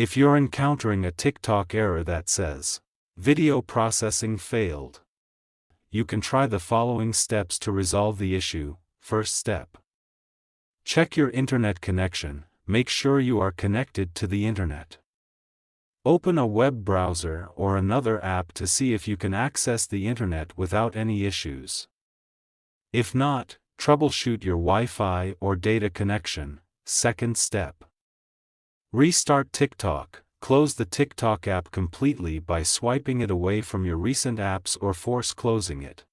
If you're encountering a TikTok error that says, "Video processing failed," you can try the following steps to resolve the issue. First step. Check your internet connection. Make sure you are connected to the internet. Open a web browser or another app to see if you can access the internet without any issues. If not, troubleshoot your Wi-Fi or data connection. Second step. Restart TikTok. Close the TikTok app completely by swiping it away from your recent apps or force closing it.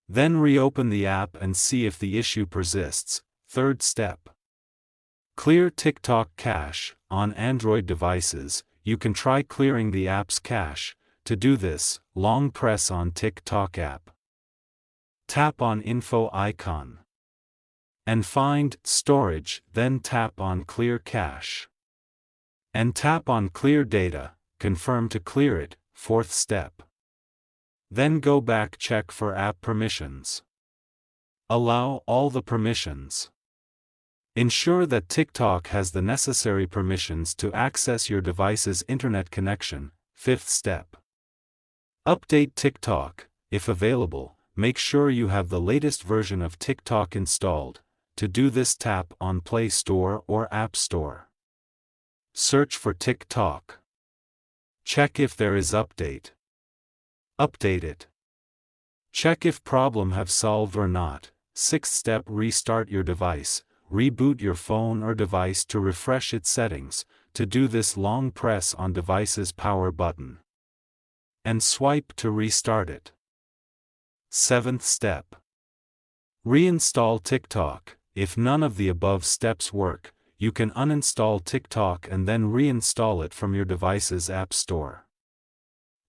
Then reopen the app and see if the issue persists. Third step. Clear TikTok cache. On Android devices, you can try clearing the app's cache. To do this, long press on TikTok app. Tap on Info icon. And find Storage, then tap on Clear Cache. And tap on Clear Data, confirm to clear it. Fourth step. Then go back, check for app permissions. Allow all the permissions. Ensure that TikTok has the necessary permissions to access your device's internet connection. Fifth step. Update TikTok. If available, make sure you have the latest version of TikTok installed. To do this, tap on Play Store or App Store. Search for TikTok. Check if there is update. Update it. Check if problem have solved or not. Sixth step. Restart your device. Reboot your phone or device to refresh its settings. To do this, long press on device's power button and swipe to restart it. Seventh step. Reinstall TikTok. If none of the above steps work, you can uninstall TikTok and then reinstall it from your device's app store.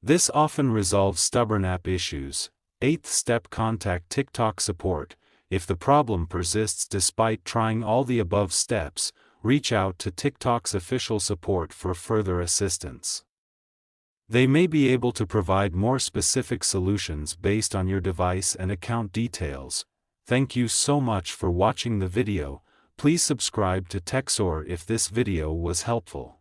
This often resolves stubborn app issues. Eighth step. Contact TikTok support. If the problem persists despite trying all the above steps, reach out to TikTok's official support for further assistance. They may be able to provide more specific solutions based on your device and account details. Thank you so much for watching the video. Please subscribe to TechSor if this video was helpful.